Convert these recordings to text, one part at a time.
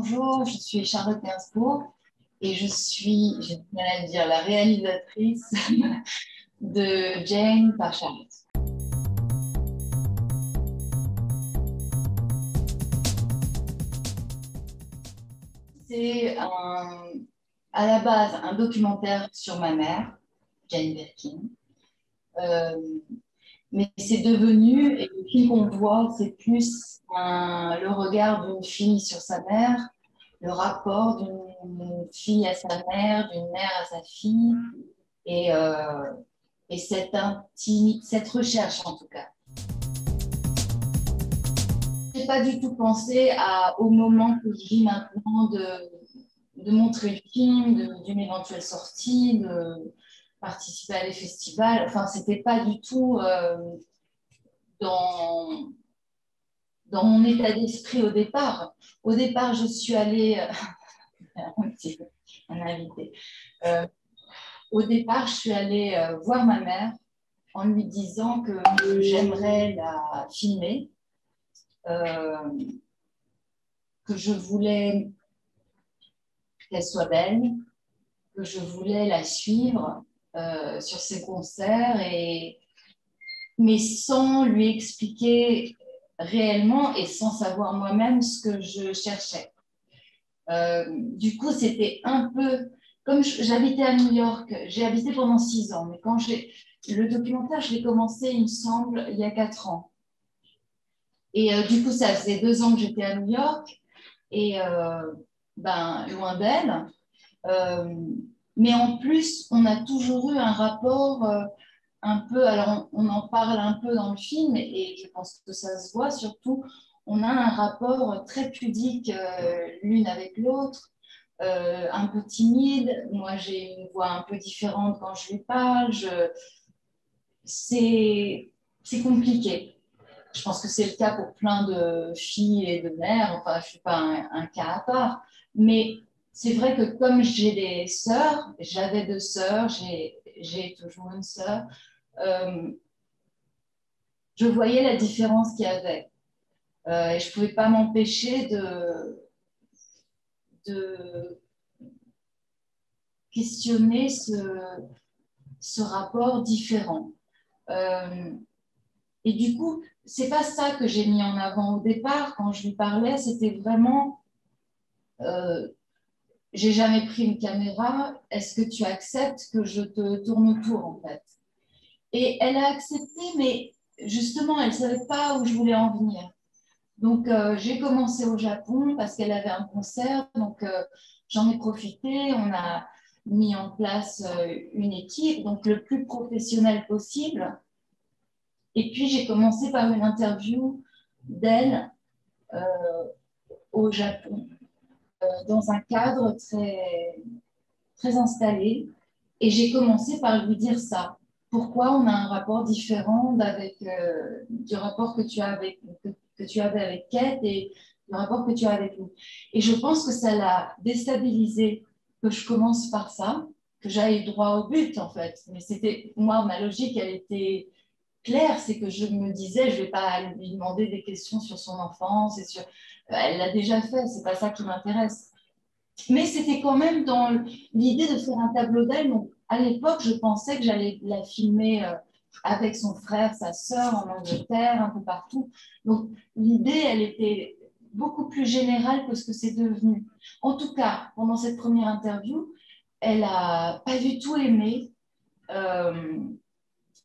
Bonjour, je suis Charlotte Gainsbourg et je suis, j'ai du mal à le dire, la réalisatrice de Jane par Charlotte. C'est à la base un documentaire sur ma mère, Jane Birkin. Euh, mais c'est devenu, et le film qu'on voit, c'est plus le regard d'une fille sur sa mère, le rapport d'une fille à sa mère, d'une mère à sa fille, et, euh, et cette recherche en tout cas. Je n'ai pas du tout pensé au moment que je vis maintenant de montrer le film, d'une éventuelle sortie, de participer à des festivals. Enfin, c'était pas du tout dans, dans mon état d'esprit au départ. Au départ, je suis allée, un invité. Euh, Au départ, je suis allée voir ma mère en lui disant que j'aimerais la filmer, euh, que je voulais qu'elle soit belle, que je voulais la suivre sur ses concerts, mais sans lui expliquer réellement et sans savoir moi-même ce que je cherchais. Du coup, c'était un peu comme j'habitais à New York, j'ai habité pendant 6 ans, mais quand le documentaire, je l'ai commencé, il me semble, il y a 4 ans. Et du coup, ça faisait 2 ans que j'étais à New York et loin d'elle. Euh, mais en plus, on a toujours eu un rapport un peu, alors on en parle un peu dans le film et je pense que ça se voit surtout, on a un rapport très pudique l'une avec l'autre, un peu timide. Moi, j'ai une voix un peu différente quand je lui parle. C'est compliqué. Je pense que c'est le cas pour plein de filles et de mères. Enfin, je ne suis pas un cas à part. Mais c'est vrai que comme j'ai des sœurs, j'avais 2 sœurs, j'ai toujours une sœur, euh, je voyais la différence qu'il y avait. Et je ne pouvais pas m'empêcher de questionner ce rapport différent. Euh, et du coup, c'est pas ça que j'ai mis en avant au départ quand je lui parlais, c'était vraiment euh, j'ai jamais pris une caméra, est-ce que tu acceptes que je te tourne autour en fait? Et elle a accepté, mais justement, elle ne savait pas où je voulais en venir. Donc, j'ai commencé au Japon parce qu'elle avait un concert, donc j'en ai profité, on a mis en place une équipe, donc le plus professionnel possible. Et puis, j'ai commencé par une interview d'elle euh, au Japon, dans un cadre très installé. Et j'ai commencé par lui dire ça. Pourquoi on a un rapport différent du rapport que tu avais avec Kate et le rapport que tu as avec nous. Et je pense que ça l'a déstabilisé que je commence par ça, que j'aille droit au but en fait. Mais c'était, moi, ma logique, elle était claire, c'est que je me disais, je ne vais pas lui demander des questions sur son enfance et sur... Elle l'a déjà fait, c'est pas ça qui m'intéresse. Mais c'était quand même dans l'idée de faire un tableau d'elle. Donc, à l'époque, je pensais que j'allais la filmer avec son frère, sa sœur en Angleterre, un peu partout. Donc, l'idée, elle était beaucoup plus générale que ce que c'est devenu. En tout cas, pendant cette première interview, elle n'a pas du tout aimé euh,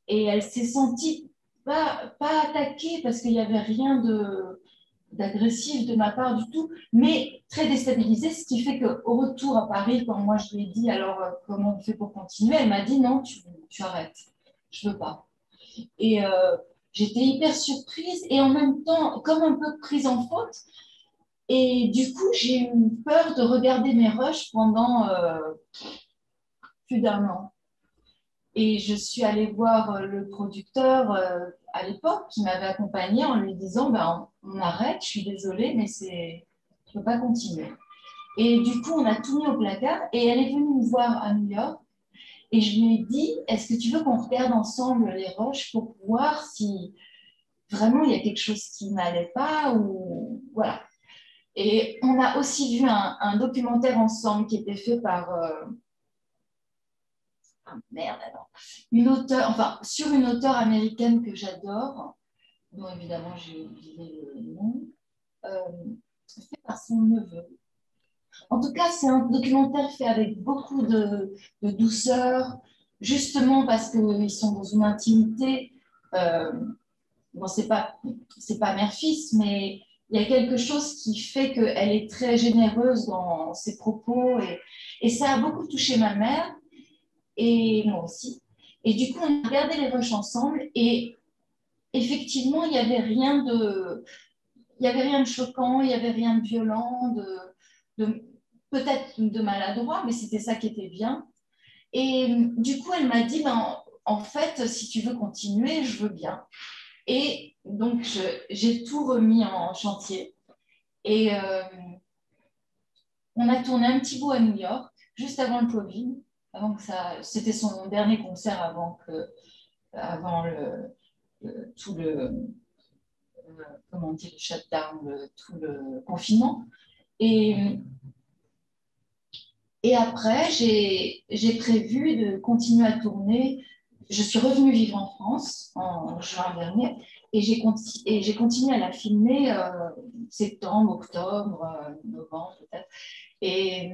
et elle s'est sentie pas attaquée parce qu'il n'y avait rien d'agressif de ma part du tout, mais très déstabilisée, ce qui fait qu'au retour à Paris, quand moi je lui ai dit alors comment on fait pour continuer, elle m'a dit non, tu arrêtes, je veux pas. Et j'étais hyper surprise et en même temps comme un peu prise en faute. Et du coup, j'ai eu peur de regarder mes rushs pendant plus d'1 an. Et je suis allée voir le producteur à l'époque qui m'avait accompagnée en lui disant ben, on arrête, je suis désolée, mais je ne peux pas continuer. Et du coup, on a tout mis au placard et elle est venue me voir à New York et je lui ai dit est-ce que tu veux qu'on regarde ensemble les roches pour voir si vraiment il y a quelque chose qui n'allait pas ou voilà. Et on a aussi vu un documentaire ensemble qui était fait par merde, alors, une auteure, enfin, sur une auteure américaine que j'adore, dont évidemment j'ai oublié le nom, euh, fait par son neveu. En tout cas, c'est un documentaire fait avec beaucoup de douceur, justement parce qu'ils sont dans une intimité. Euh, bon, c'est pas mère-fils, mais il y a quelque chose qui fait qu'elle est très généreuse dans ses propos et ça a beaucoup touché ma mère et moi aussi. Et du coup, on a regardé les rushs ensemble et effectivement, il y avait rien de choquant, il y avait rien de violent, de peut-être de maladroit, mais c'était ça qui était bien. Et du coup, elle m'a dit, ben, en fait, si tu veux continuer, je veux bien. Et donc, j'ai tout remis en chantier. Et on a tourné un petit bout à New York, juste avant le Covid, avant que ça, c'était son dernier concert avant tout comment on dit, le shutdown, tout le confinement. Et, et après, j'ai prévu de continuer à tourner. Je suis revenue vivre en France en juin dernier et j'ai continué à la filmer septembre, octobre, novembre peut-être. Et,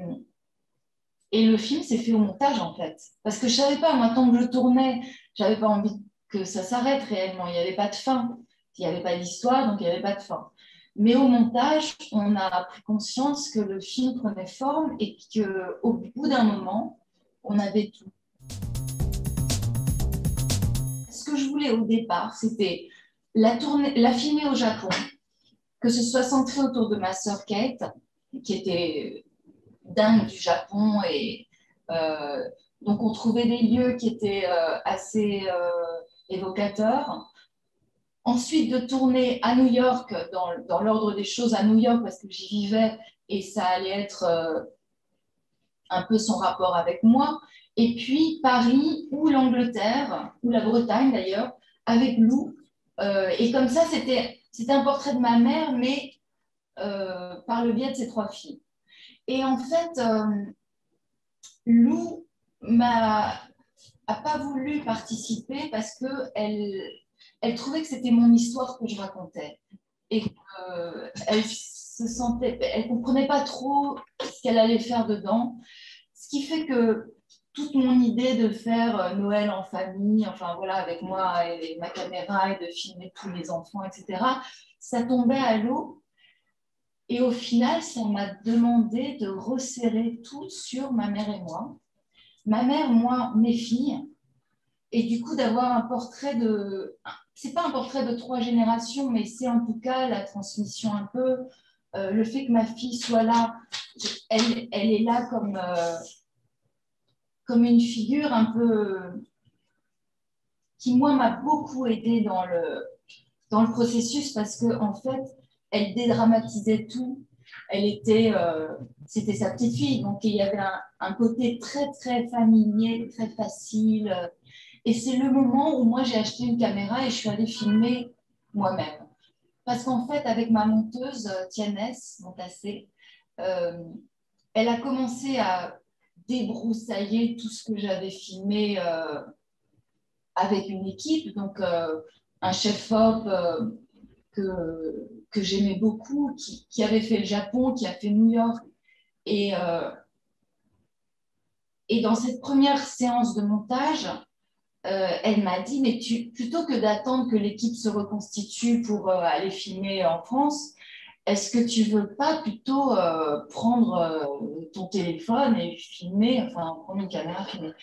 et le film s'est fait au montage en fait. Parce que je ne savais pas, moi, tant que je tournais, je n'avais pas envie que ça s'arrête réellement. Il n'y avait pas de fin. Il n'y avait pas d'histoire, donc il n'y avait pas de fin. Mais au montage, on a pris conscience que le film prenait forme et qu'au bout d'un moment, on avait tout. Ce que je voulais au départ, c'était la filmer au Japon, que ce soit centré autour de ma sœur Kate, qui était dingue du Japon. Et donc, on trouvait des lieux qui étaient assez évocateurs. Ensuite, de tourner à New York, dans l'ordre des choses à New York, parce que j'y vivais et ça allait être un peu son rapport avec moi. Et puis Paris ou l'Angleterre, ou la Bretagne d'ailleurs, avec Lou. Et comme ça, c'était un portrait de ma mère, mais par le biais de ses trois filles. Et en fait, Lou a pas voulu participer parce elle trouvait que c'était mon histoire que je racontais et elle comprenait pas trop ce qu'elle allait faire dedans, ce qui fait que toute mon idée de faire Noël en famille, enfin voilà, avec moi et ma caméra et de filmer tous les enfants, etc., ça tombait à l'eau. Et au final, ça m'a demandé de resserrer tout sur ma mère et moi. Ma mère, moi, mes filles, et du coup d'avoir un portrait c'est pas un portrait de trois générations, mais c'est en tout cas la transmission un peu, le fait que ma fille soit là, elle est là comme une figure un peu qui, moi, m'a beaucoup aidée dans le processus parce que en fait, elle dédramatisait tout. C'était sa petite fille, donc il y avait un côté très, très familier, très facile. Et c'est le moment où moi, j'ai acheté une caméra et je suis allée filmer moi-même. Parce qu'en fait, avec ma monteuse, Tianès, Montassé, euh, elle a commencé à débroussailler tout ce que j'avais filmé avec une équipe. Donc, un chef-op que j'aimais beaucoup, qui avait fait le Japon, qui a fait New York. Et, euh, et dans cette première séance de montage, elle m'a dit, mais plutôt que d'attendre que l'équipe se reconstitue pour aller filmer en France, est-ce que tu veux pas plutôt prendre ton téléphone et filmer, enfin prendre une caméra, filmer.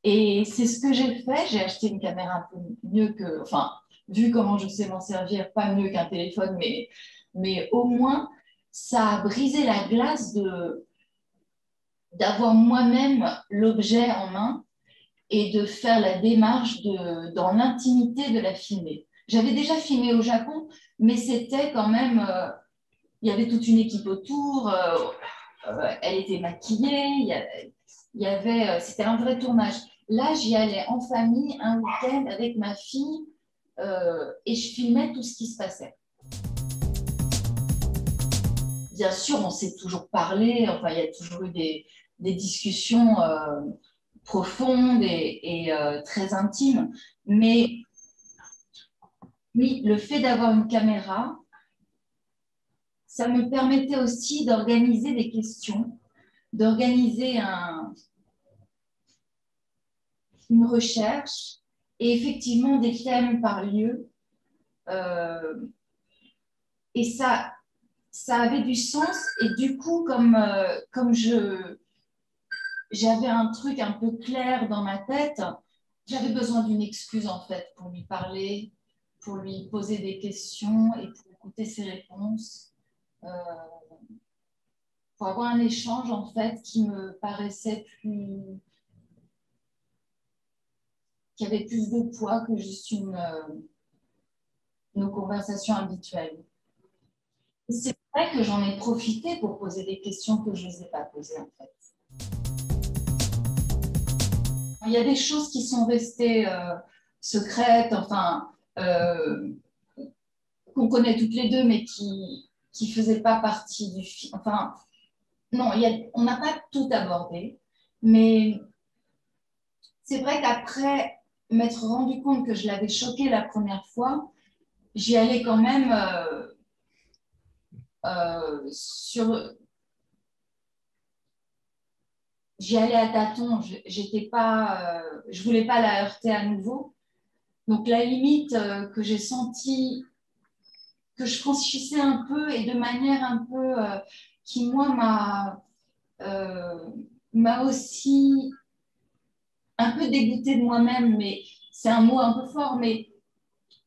Et c'est ce que j'ai fait. J'ai acheté une caméra un peu mieux que, enfin, vu comment je sais m'en servir, pas mieux qu'un téléphone, mais au moins, ça a brisé la glace d'avoir moi-même l'objet en main et de faire la démarche dans l'intimité de la filmer. J'avais déjà filmé au Japon, mais c'était quand même, il y avait toute une équipe autour, elle était maquillée, c'était un vrai tournage. Là, j'y allais en famille un week-end avec ma fille et je filmais tout ce qui se passait. bien sûr, on s'est toujours parlé, enfin, il y a toujours eu des discussions profondes et très intimes, mais oui, le fait d'avoir une caméra, ça me permettait aussi d'organiser des questions, d'organiser une recherche et effectivement des thèmes par lieu. Et ça avait du sens. Et du coup, comme j'avais un truc un peu clair dans ma tête, j'avais besoin d'une excuse en fait pour lui parler, pour lui poser des questions et pour écouter ses réponses, pour avoir un échange en fait qui me paraissait qui avait plus de poids que juste nos conversations habituelles. C'est vrai que j'en ai profité pour poser des questions que je n'osais pas poser en fait. Il y a des choses qui sont restées secrètes, enfin, qu'on connaît toutes les deux, mais qui ne faisaient pas partie du film. Enfin, non, on n'a pas tout abordé, mais c'est vrai qu'après m'être rendu compte que je l'avais choqué la première fois, j'y allais quand même sur. J'y allais à tâtons, je voulais pas la heurter à nouveau. Donc la limite que j'ai sentie, que je franchissais un peu et de manière un peu qui moi m'a aussi un peu dégoûtée de moi-même, mais c'est un mot un peu fort, mais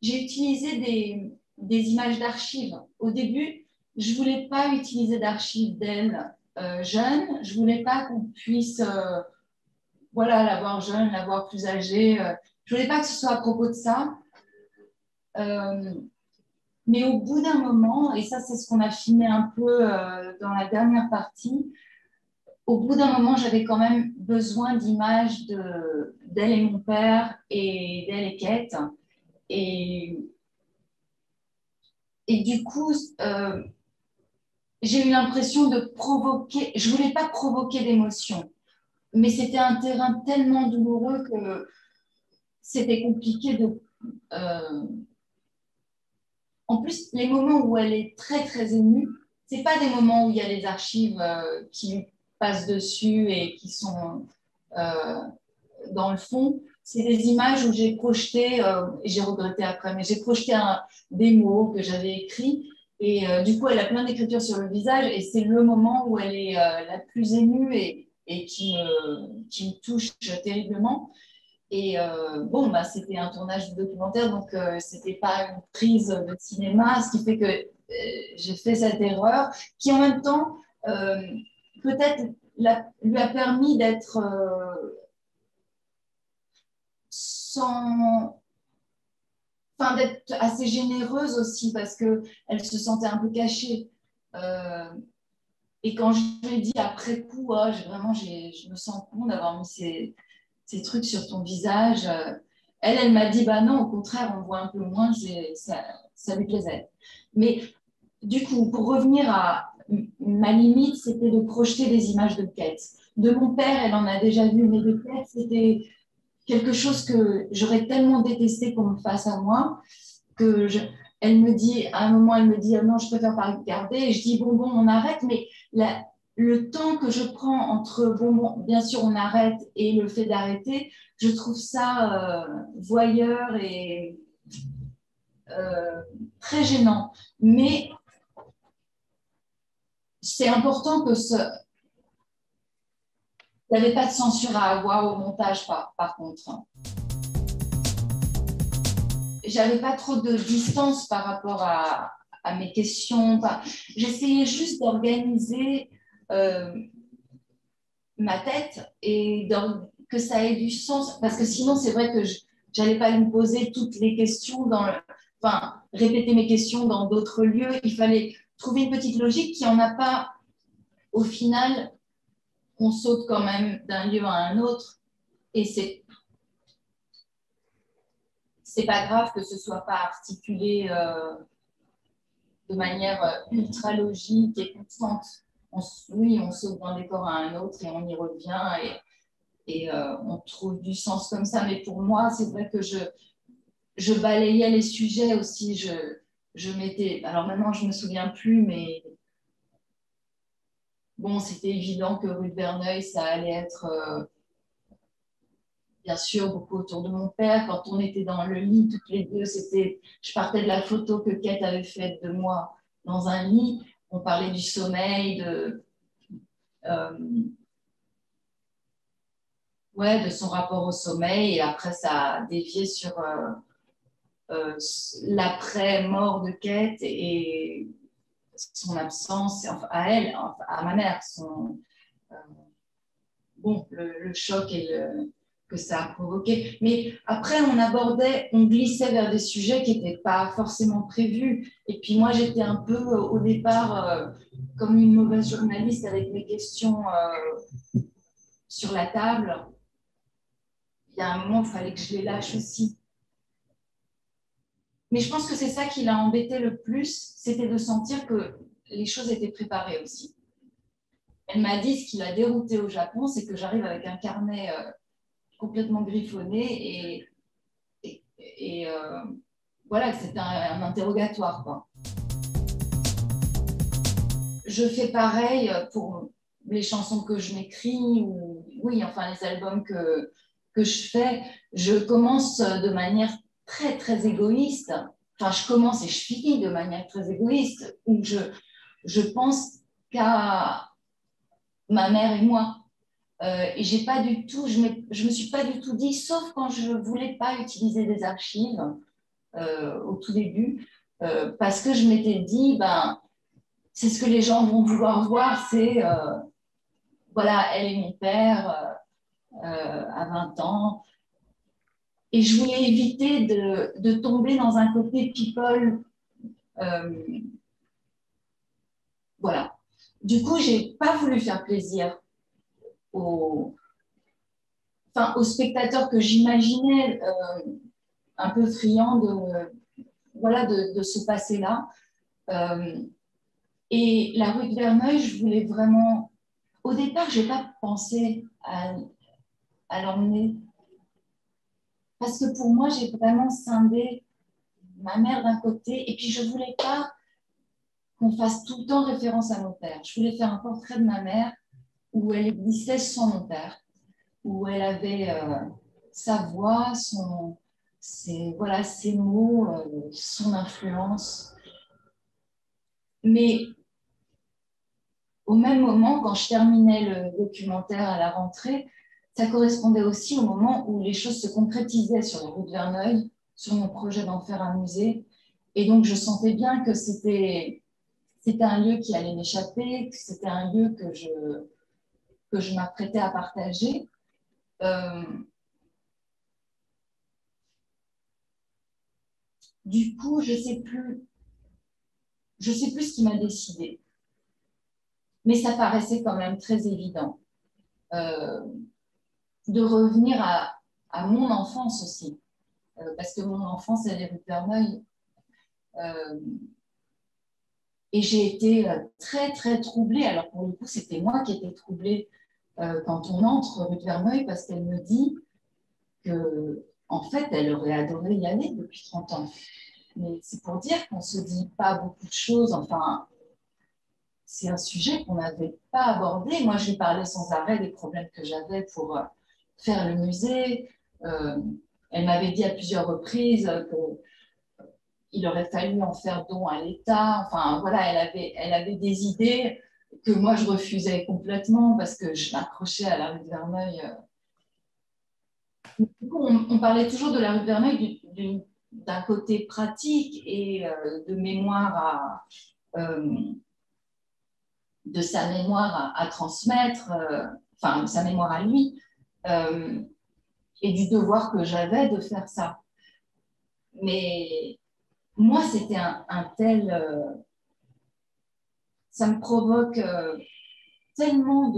j'ai utilisé des images d'archives. Au début, je voulais pas utiliser d'archives d'elle jeune, je voulais pas qu'on puisse voilà, la voir jeune, la voir plus âgée. Je voulais pas que ce soit à propos de ça. Euh, mais au bout d'un moment, et ça c'est ce qu'on a filmé un peu dans la dernière partie, au bout d'un moment, j'avais quand même besoin d'images d'elle et mon père et d'elle et Kate. Et, et du coup, j'ai eu l'impression de provoquer, je voulais pas provoquer d'émotion, mais c'était un terrain tellement douloureux que c'était compliqué de, euh, en plus, les moments où elle est très, très émue, c'est pas des moments où il y a les archives qui lui passent dessus et qui sont euh, dans le fond. C'est des images où j'ai projeté, et j'ai regretté après, mais j'ai projeté des mots que j'avais écrits. Et du coup, elle a plein d'écritures sur le visage et c'est le moment où elle est la plus émue et qui me touche terriblement. Et bon, bah, c'était un tournage de documentaire, donc c'était pas une prise de cinéma, ce qui fait que j'ai fait cette erreur, qui en même temps peut-être lui a permis d'être sans, enfin d'être assez généreuse aussi parce que elle se sentait un peu cachée. Euh, et quand je lui ai dit après coup, oh, je me sens con d'avoir mis ces trucs sur ton visage. Elle m'a dit, bah non, au contraire, on voit un peu moins, ça lui plaisait. Mais du coup, pour revenir à ma limite, c'était de projeter des images de Kate. De mon père, elle en a déjà vu, mais de Kate, c'était quelque chose que j'aurais tellement détesté qu'on me fasse à moi que elle me dit, à un moment, elle me dit, non, je préfère pas regarder. Et je dis, bon, on arrête, mais le temps que je prends entre, bon, bien sûr, on arrête et le fait d'arrêter, je trouve ça voyeur et très gênant. Mais c'est important que il n'y avait pas de censure à avoir au montage, par contre. J'avais pas trop de distance par rapport à mes questions. J'essayais juste d'organiser euh, ma tête et que ça ait du sens. Parce que sinon, c'est vrai que je n'allais pas me poser toutes les questions enfin, répéter mes questions dans d'autres lieux. Il fallait trouver une petite logique qui en a pas. Au final, on saute quand même d'un lieu à un autre et c'est pas grave que ce soit pas articulé de manière ultra logique et constante. Oui, on saute d'un décor à un autre et on y revient et on trouve du sens comme ça. Mais pour moi, c'est vrai que je balayais les sujets aussi. Je mettais. Alors maintenant, je ne me souviens plus, mais bon, c'était évident que rue de Verneuil, ça allait être bien sûr beaucoup autour de mon père. Quand on était dans le lit, toutes les deux, je partais de la photo que Kate avait faite de moi dans un lit. On parlait du sommeil, euh, ouais, de son rapport au sommeil. Et après, ça a dévié sur l'après-mort de Kate et son absence, enfin, à elle, enfin, à ma mère, euh, bon, le choc que ça a provoqué. Mais après, on glissait vers des sujets qui n'étaient pas forcément prévus. Et puis moi, j'étais un peu au départ comme une mauvaise journaliste avec mes questions sur la table. Il y a un moment, il fallait que je les lâche aussi. Mais je pense que c'est ça qui l'a embêté le plus, c'était de sentir que les choses étaient préparées aussi. Elle m'a dit ce qui l'a dérouté au Japon, c'est que j'arrive avec un carnet complètement griffonné et voilà, que c'était un interrogatoire, quoi. Je fais pareil pour les chansons que je m'écris ou oui, enfin les albums que je fais. Je commence de manière très, très égoïste. Enfin, je commence et je finis de manière très égoïste où je pense qu'à ma mère et moi. Et j'ai pas du tout, je me suis pas du tout dit, sauf quand je voulais pas utiliser des archives au tout début, parce que je m'étais dit, ben, c'est ce que les gens vont vouloir voir, c'est, voilà, elle et mon père à 20 ans. Et je voulais éviter de tomber dans un côté people. Euh, voilà. Du coup, j'ai pas voulu faire plaisir aux, enfin, aux spectateurs que j'imaginais un peu friands voilà, de ce passé-là. Et la rue de Verneuil, je voulais vraiment. Au départ, je n'ai pas pensé à l'emmener. Parce que pour moi, j'ai vraiment scindé ma mère d'un côté. Et puis, je ne voulais pas qu'on fasse tout le temps référence à mon père. Je voulais faire un portrait de ma mère où elle existait sans mon père, où elle avait sa voix, voilà, ses mots, son influence. Mais au même moment, quand je terminais le documentaire à la rentrée, ça correspondait aussi au moment où les choses se concrétisaient sur la rue de Verneuil, sur mon projet d'en faire un musée. Et donc, je sentais bien que c'était un lieu qui allait m'échapper, que c'était un lieu que je m'apprêtais à partager. Du coup, je sais plus ce qui m'a décidé. Mais ça paraissait quand même très évident de revenir à mon enfance aussi. Parce que mon enfance, elle est rue de Verneuil. Et j'ai été très, très troublée. Alors, pour le coup, c'était moi qui étais troublée quand on entre rue de Verneuil parce qu'elle me dit que, en fait, elle aurait adoré y aller depuis 30 ans. Mais c'est pour dire qu'on ne se dit pas beaucoup de choses. Enfin, c'est un sujet qu'on n'avait pas abordé. Moi, je lui parlais sans arrêt des problèmes que j'avais pour faire le musée. Elle m'avait dit à plusieurs reprises qu'il aurait fallu en faire don à l'État. Enfin, voilà, elle avait des idées que moi, je refusais complètement parce que je m'accrochais à la rue de Verneuil. Du coup, on parlait toujours de la rue de Verneuil d'un côté pratique et de mémoire de sa mémoire à transmettre, enfin, sa mémoire à lui, et du devoir que j'avais de faire ça. Mais moi, c'était un tel... ça me provoque tellement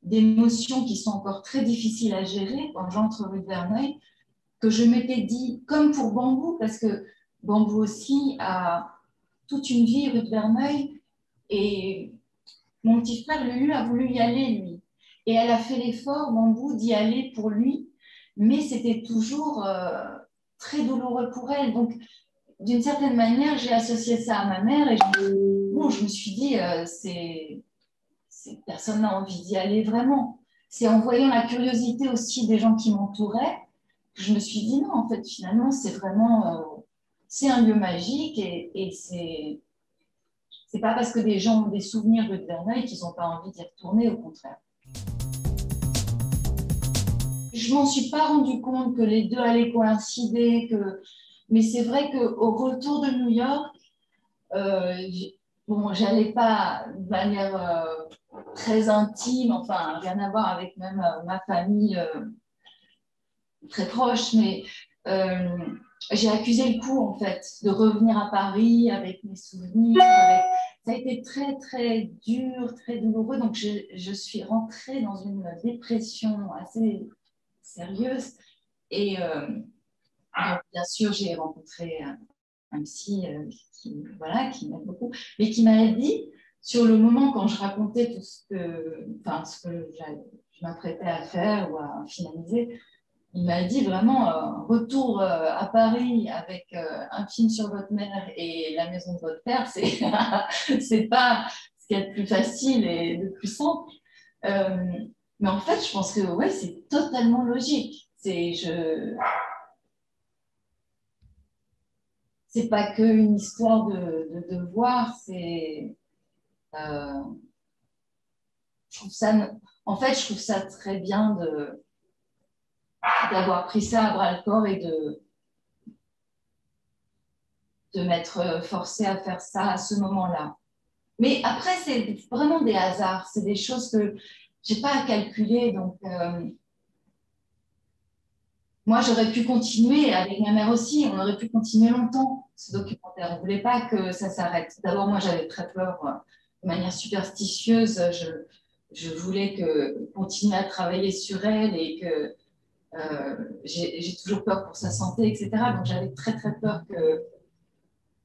d'émotions qui sont encore très difficiles à gérer quand j'entre rue de Verneuil, que je m'étais dit, comme pour Bambou, parce que Bambou aussi a toute une vie rue de Verneuil. Et mon petit frère, Lulu, a voulu y aller, lui. Et elle a fait l'effort, Bambou, d'y aller pour lui. Mais c'était toujours très douloureux pour elle. Donc, d'une certaine manière, j'ai associé ça à ma mère et je me suis dit, personne n'a envie d'y aller vraiment. C'est en voyant la curiosité aussi des gens qui m'entouraient que je me suis dit non, en fait, finalement, c'est vraiment, c'est un lieu magique et c'est pas parce que des gens ont des souvenirs de Verneuil qu'ils n'ont pas envie d'y retourner, au contraire. Je m'en suis pas rendu compte que les deux allaient coïncider, mais c'est vrai qu'au retour de New York, bon, j'allais pas de manière très intime, enfin, rien à voir avec même ma famille très proche, mais j'ai accusé le coup, en fait, de revenir à Paris avec mes souvenirs. Ça a été très, très dur, très douloureux. Donc, je suis rentrée dans une dépression assez sérieuse. Et donc, bien sûr, j'ai rencontré un psy voilà, qui m'aide beaucoup, mais qui m'a dit, sur le moment, quand je racontais tout ce que je m'apprêtais à faire ou à finaliser, il m'a dit vraiment, retour à Paris avec un film sur votre mère et la maison de votre père, c'est pas ce qu'il y a de plus facile et de plus simple. Mais en fait, je pense que ouais, c'est totalement logique. C'est pas qu'une histoire de devoir, euh, je trouve ça, en fait, je trouve ça très bien d'avoir pris ça à bras le corps et de m'être forcée à faire ça à ce moment-là. Mais après, c'est vraiment des hasards, c'est des choses que j'ai pas à calculer. Donc, moi, j'aurais pu continuer avec ma mère aussi. On aurait pu continuer longtemps ce documentaire. On ne voulait pas que ça s'arrête. D'abord, moi, j'avais très peur de manière superstitieuse. Je voulais continuer à travailler sur elle et que j'ai toujours peur pour sa santé, etc. Donc, j'avais très, très peur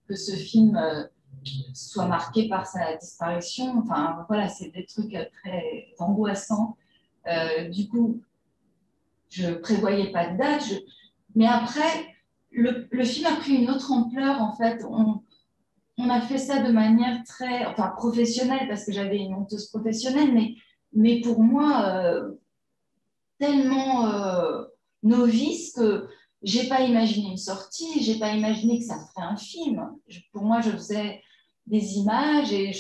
que ce film soit marqué par sa disparition. Enfin, voilà, c'est des trucs très angoissants. Du coup, je ne prévoyais pas de date. Mais après, le film a pris une autre ampleur, en fait. On a fait ça de manière très, enfin, professionnelle, parce que j'avais une monteuse professionnelle, mais pour moi, tellement novice que j'ai pas imaginé une sortie, j'ai pas imaginé que ça ferait un film. Pour moi, je faisais des images et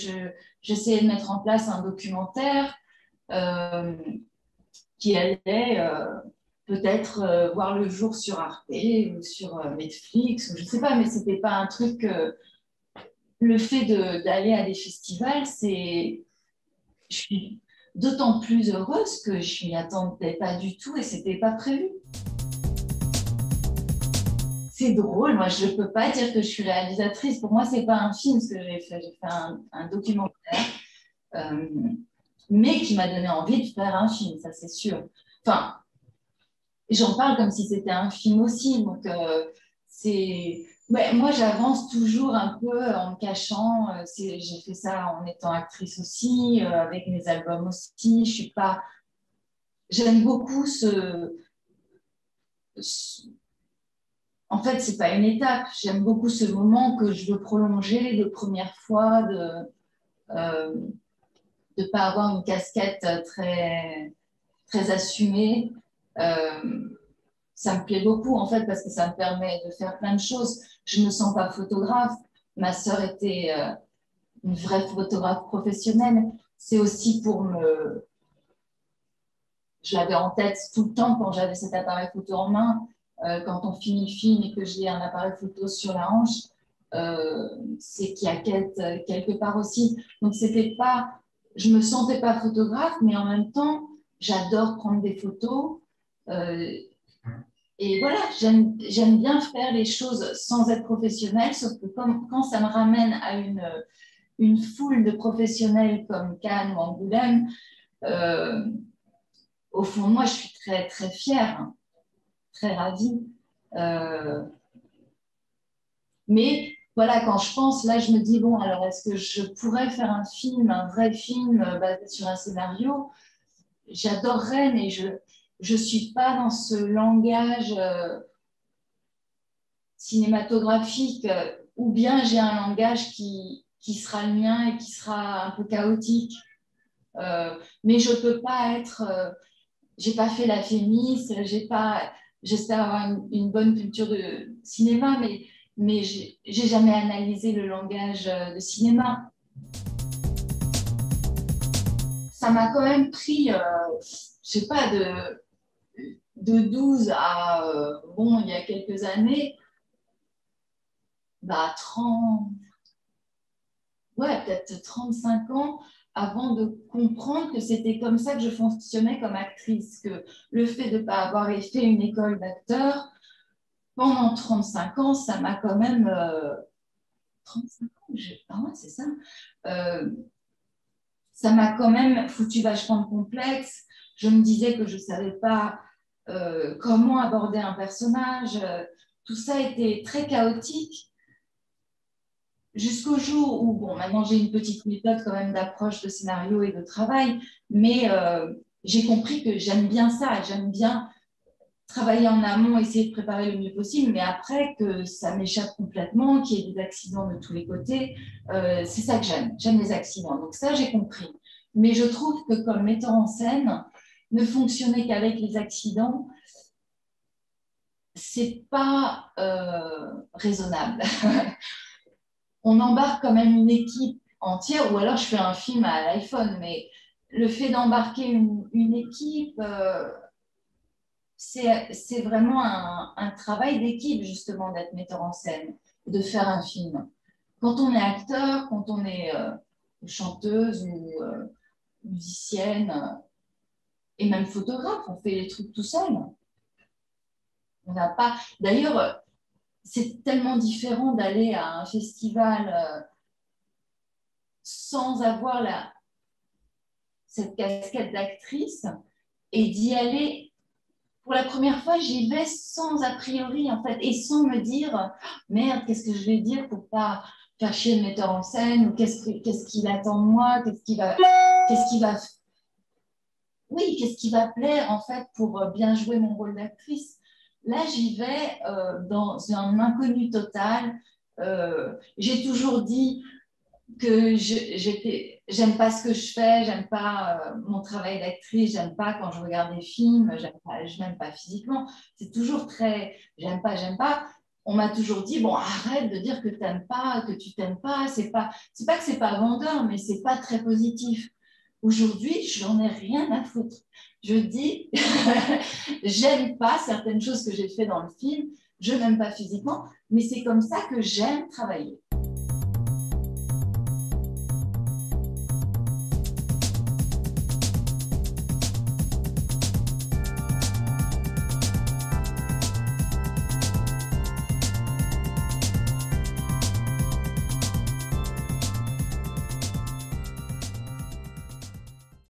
j'essayais de mettre en place un documentaire euh, qui allait peut-être voir le jour sur Arte ou sur Netflix, ou je sais pas, mais c'était pas un truc. Le fait d'aller à des festivals, je suis d'autant plus heureuse que je m'y attendais pas du tout et c'était pas prévu. C'est drôle, moi je peux pas dire que je suis réalisatrice. Pour moi, c'est pas un film ce que j'ai fait un documentaire, euh, mais qui m'a donné envie de faire un film, ça c'est sûr. Enfin, j'en parle comme si c'était un film aussi, donc c'est. Ouais, moi, j'avance toujours un peu en me cachant. J'ai fait ça en étant actrice aussi, avec mes albums aussi. Je suis pas. J'aime beaucoup en fait, c'est pas une étape. J'aime beaucoup ce moment que je veux prolonger de première fois, de pas avoir une casquette très très assumée. Euh, Ça me plaît beaucoup en fait parce que ça me permet de faire plein de choses. Je ne me sens pas photographe. Ma sœur était une vraie photographe professionnelle. C'est aussi pour me. Je l'avais en tête tout le temps quand j'avais cet appareil photo en main. Quand on finit le film et que j'ai un appareil photo sur la hanche, c'est qu'il y a quelque part aussi. Donc c'était pas. Je me sentais pas photographe, mais en même temps, j'adore prendre des photos. Euh, Et voilà, j'aime bien faire les choses sans être professionnelle, sauf que quand ça me ramène à une foule de professionnels comme Cannes ou Angoulême, euh, au fond de moi, je suis très, très fière, très ravie. Euh, mais voilà, quand je pense, là, je me dis, bon, alors est-ce que je pourrais faire un film, un vrai film basé sur un scénario? J'adorerais, mais je suis pas dans ce langage cinématographique, ou bien j'ai un langage qui sera le mien et qui sera un peu chaotique. Mais je peux pas être, j'ai pas fait la Fémis, j'ai pas, j'espère avoir une bonne culture de cinéma, mais j'ai jamais analysé le langage de cinéma. Ça m'a quand même pris, je sais pas, de 12 à, bon, il y a quelques années, bah, 30, ouais, peut-être 35 ans avant de comprendre que c'était comme ça que je fonctionnais comme actrice, que le fait de ne pas avoir fait une école d'acteur, pendant 35 ans, ça m'a quand même... 35 ans, ah ouais, c'est ça. Euh, Ça m'a quand même foutu vachement de complexe. Je me disais que je ne savais pas comment aborder un personnage. Tout ça était très chaotique jusqu'au jour où, bon, maintenant j'ai une petite méthode quand même d'approche de scénario et de travail, mais j'ai compris que j'aime bien ça, j'aime bien travailler en amont, essayer de préparer le mieux possible, mais après que ça m'échappe complètement, qu'il y ait des accidents de tous les côtés, c'est ça que j'aime les accidents. Donc ça, j'ai compris. Mais je trouve que comme metteur en scène, ne fonctionner qu'avec les accidents, c'est pas raisonnable. On embarque quand même une équipe entière, ou alors je fais un film à l'iPhone, mais le fait d'embarquer une équipe, c'est vraiment un travail d'équipe, justement, d'être metteur en scène, de faire un film. Quand on est acteur, quand on est chanteuse ou musicienne, et même photographe, on fait les trucs tout seul. On n'a pas. D'ailleurs, c'est tellement différent d'aller à un festival sans avoir cette casquette d'actrice et d'y aller. Pour la première fois, j'y vais sans a priori, en fait, et sans me dire merde, qu'est-ce que je vais dire pour pas faire chier le metteur en scène, ou qu'est-ce qu'il attend de moi, oui, qu'est-ce qui va plaire en fait pour bien jouer mon rôle d'actrice. Là, j'y vais dans un inconnu total. J'ai toujours dit que j'aime pas ce que je fais, j'aime pas mon travail d'actrice, j'aime pas quand je regarde des films, je n'aime pas physiquement. C'est toujours très, j'aime pas. On m'a toujours dit, bon, arrête de dire que t'aimes pas, que tu t'aimes pas. C'est pas que c'est pas vendeur, mais c'est pas très positif. Aujourd'hui, j'en ai rien à foutre. Je dis, j'aime pas certaines choses que j'ai fait dans le film, je n'aime pas physiquement, mais c'est comme ça que j'aime travailler.